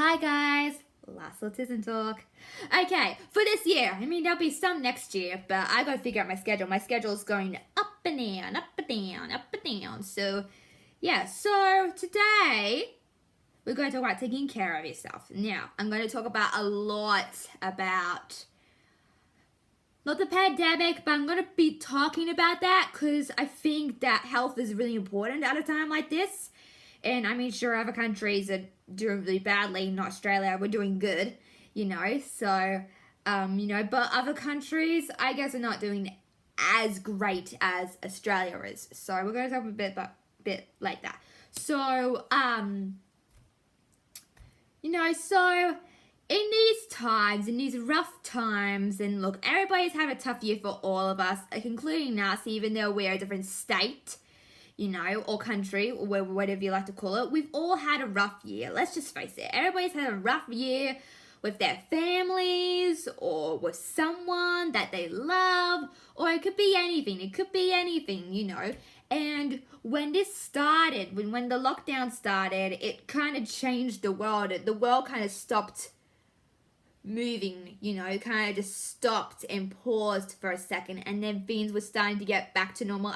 Hi guys, last Autism talk. Okay, for this year, there'll be some next year, but I gotta figure out my schedule. My schedule's going up and down, up and down, up and down. So, yeah, so today we're going to talk about taking care of yourself. Now, I'm going to talk about a lot about not the pandemic, but I'm going to be talking about that because I think that health is really important at a time like this. And sure, other countries are doing really badly. Not Australia, we're doing good, So, but other countries, I guess, are not doing as great as Australia is. So we're going to talk a bit like that. So, so in these times, in these rough times, and look, everybody's had a tough year for all of us, including us, even though we're a different state, or country, or whatever you like to call it. We've all had a rough year. Let's just face it. Everybody's had a rough year with their families or with someone that they love, or it could be anything. And when this started, when the lockdown started, it kind of changed the world. The world kind of stopped moving, kind of just stopped and paused for a second, and then things were starting to get back to normal.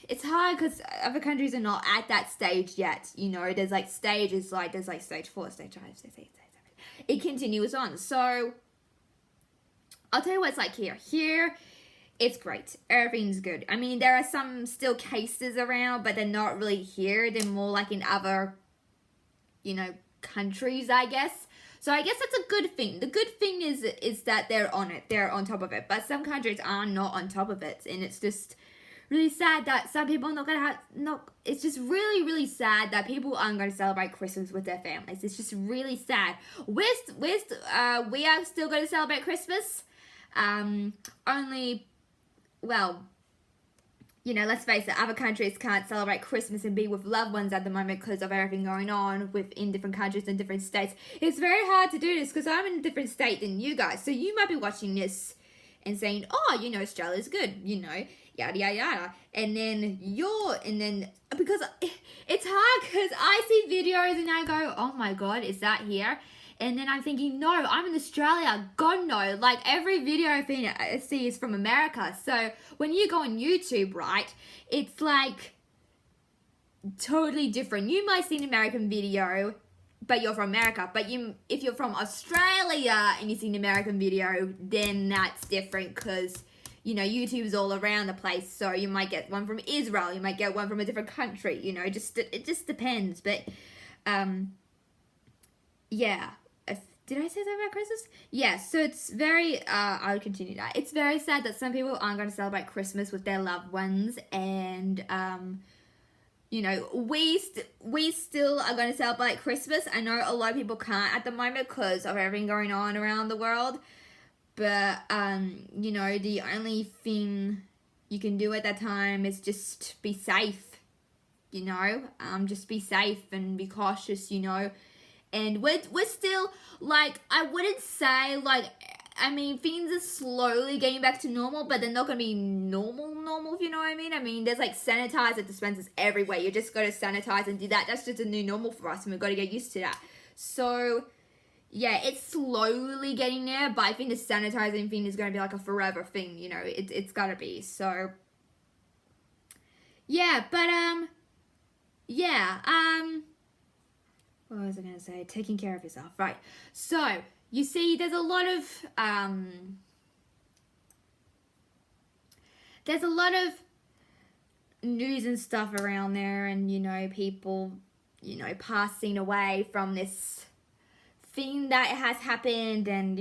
It's hard because other countries are not at that stage yet, there's stages, there's stage 4, stage 5, stage 6, 7. It continues on. So I'll tell you what it's like here. Here, it's great. Everything's good. There are some still cases around, but they're not really here. They're more like in other, countries, I guess. So I guess that's a good thing. The good thing is that they're on it. They're on top of it. But some countries are not on top of it. And it's just really sad that some people are not going to have... It's just really, really sad that people aren't going to celebrate Christmas with their families. It's just really sad. We are still going to celebrate Christmas. Let's face it, other countries can't celebrate Christmas and be with loved ones at the moment because of everything going on in different countries and different states. It's very hard to do this because I'm in a different state than you guys. So you might be watching this and saying, oh, Australia's good, yada, yada, yada. And then because it's hard because I see videos and I go, oh my God, is that here? And then I'm thinking, no, I'm in Australia. God, no. Every video I see is from America. So when you go on YouTube, right, it's totally different. You might see an American video, but you're from America. But if you're from Australia and you see an American video, then that's different because, YouTube's all around the place. So you might get one from Israel. You might get one from a different country. It just depends. But, yeah. Did I say something about Christmas? Yeah, so it's very, I'll continue that. It's very sad that some people aren't going to celebrate Christmas with their loved ones. And, we still are going to celebrate Christmas. I know a lot of people can't at the moment because of everything going on around the world. But, the only thing you can do at that time is just be safe, just be safe and be cautious, And we're still, I wouldn't say, things are slowly getting back to normal, but they're not going to be normal, if you know what I mean? There's, sanitizer dispensers everywhere. You just got to sanitize and do that. That's just a new normal for us, and we've got to get used to that. So, yeah, it's slowly getting there, but I think the sanitizing thing is going to be, a forever thing, It's got to be. So, yeah, but, what was I going to say? Taking care of yourself. Right. So, you see, there's a lot of news and stuff around there and, people, passing away from this thing that has happened and,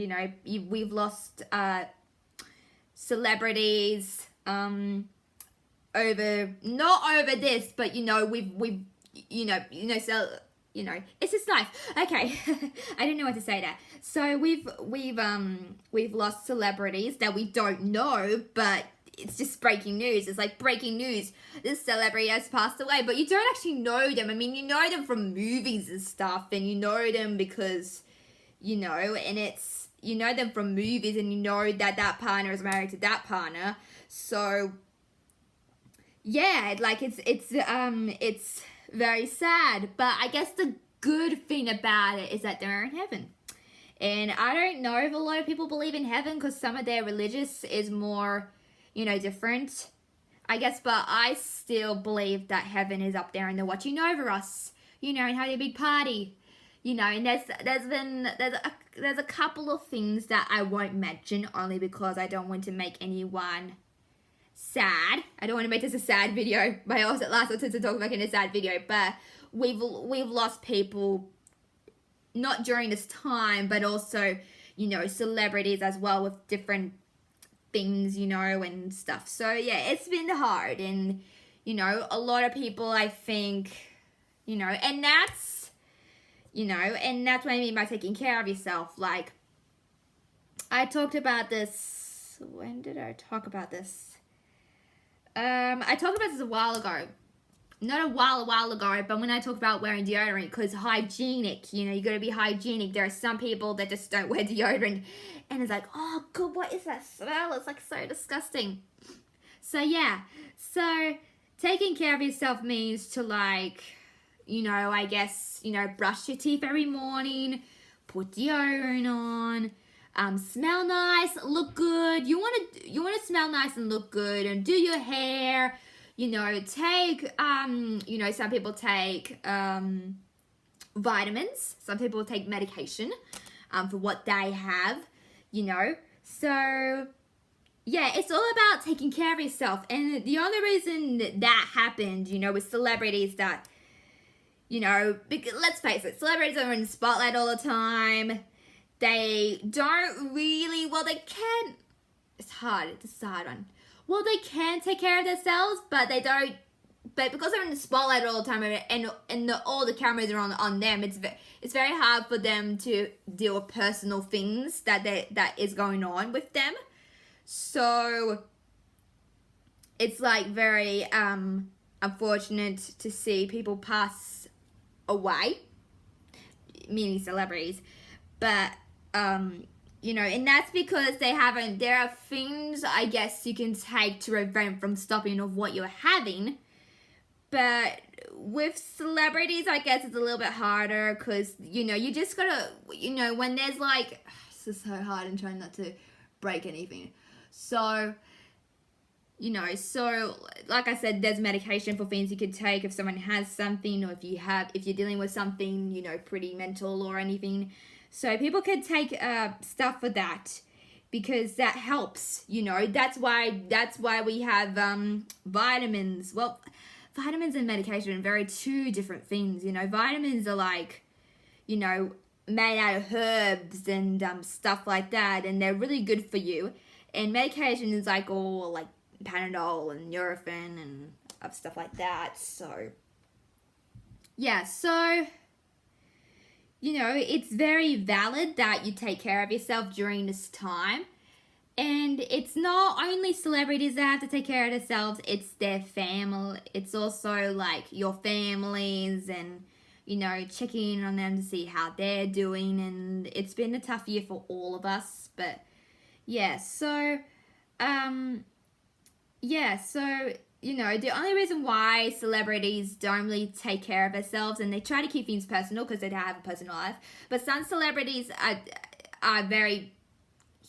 we've lost celebrities not over this, but, we've it's just life. Okay, I didn't know what to say there. So we've lost celebrities that we don't know, but it's just breaking news. It's breaking news. This celebrity has passed away, but you don't actually know them. You know them from movies and stuff, and you know them because, and it's, you know them from movies, and you know that partner is married to that partner. So, yeah, it's very sad, but I guess the good thing about it is that they're in heaven. And I don't know if a lot of people believe in heaven because some of their religious is more, different, I guess. But I still believe that heaven is up there and they're watching over us, and having a big party, And there's a couple of things that I won't mention only because I don't want to make anyone sad. I don't want to make this a sad video. My last Autism Talk making a sad video, but we've lost people. Not during this time, but also, celebrities as well with different things, and stuff. So, yeah, it's been hard. And, a lot of people, I think, and that's what I mean by taking care of yourself. Like, I talked about this. When did I talk about this? I talked about this a while ago. Not a while ago, but when I talk about wearing deodorant, because hygienic, you got to be hygienic. There are some people that just don't wear deodorant, and it's like, oh god, what is that smell? It's like so disgusting. So yeah, so taking care of yourself means to I guess, brush your teeth every morning, put deodorant on, smell nice, look good. You want to smell nice and look good, and do your hair. Take, some people take vitamins. Some people take medication for what they have, So, yeah, it's all about taking care of yourself. And the only reason that happened, with celebrities that, because, let's face it, celebrities are in the spotlight all the time. They don't really, they can. It's hard. It's a hard one. Well, they can take care of themselves, but they don't. But because they're in the spotlight all the time, and all the cameras are on them, it's very hard for them to deal with personal things that is going on with them. So it's very unfortunate to see people pass away, meaning celebrities, but and that's because there are things, I guess, you can take to prevent from stopping of what you're having. But with celebrities, I guess it's a little bit harder because, you just gotta, when there's this is so hard and trying not to break anything. So, like I said, there's medication for things you could take if someone has something, or if you're dealing with something, pretty mental or anything. So people can take stuff for that because that helps, That's why we have vitamins. Well, vitamins and medication are very two different things, Vitamins are made out of herbs and stuff like that, and they're really good for you. And medication is all Panadol and Nurofen and stuff like that. So, yeah, so it's very valid that you take care of yourself during this time. And it's not only celebrities that have to take care of themselves, it's their family. It's also your families and, checking in on them to see how they're doing. And it's been a tough year for all of us. But yeah, so, the only reason why celebrities don't really take care of themselves, and they try to keep things personal because they don't have a personal life, but some celebrities are very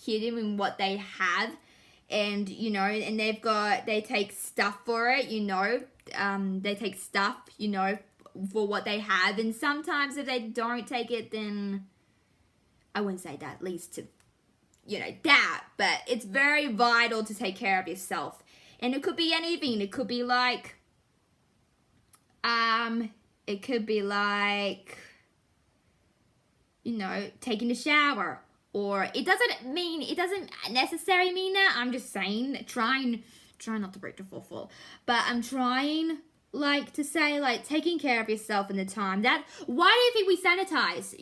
hidden in what they have, and and they take stuff for it, they take stuff, for what they have, and sometimes if they don't take it, then I wouldn't say that leads to that, but it's very vital to take care of yourself. And it could be anything. It could be taking a shower. Or it doesn't necessarily mean that. I'm just saying, trying not to break the fourth wall. But I'm trying, to say, taking care of yourself in the time. Why do you think we sanitize?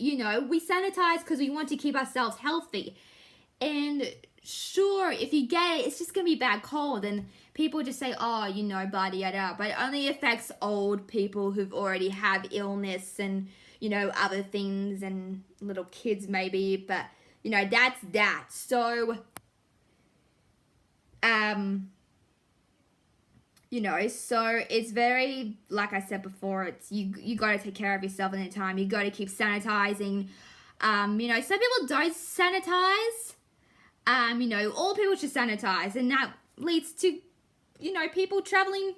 We sanitize because we want to keep ourselves healthy. And sure, if you get it, it's just going to be bad cold. And people just say, oh, blah, yada. But it only affects old people who've already have illness and, other things, and little kids maybe. But, that's that. So, You know, so it's very, like I said before, it's you got to take care of yourself in the time. You got to keep sanitizing. You know, some people don't sanitize. You know, all people should sanitize, and that leads to, you know, people traveling.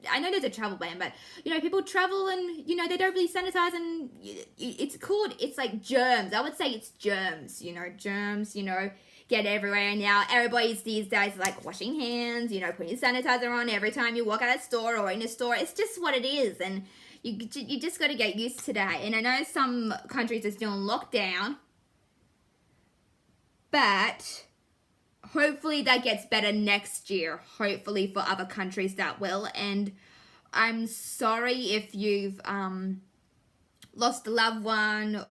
I know there's a travel ban, but, you know, people travel and, you know, they don't really sanitize, and it's called, it's like germs. I would say it's germs, you know, get everywhere. And now everybody's these days like washing hands, you know, putting sanitizer on every time you walk out of a store or in a store. It's just what it is, and you just got to get used to that. And I know some countries are still in lockdown, but hopefully that gets better next year. Hopefully for other countries that will. And I'm sorry if you've lost a loved one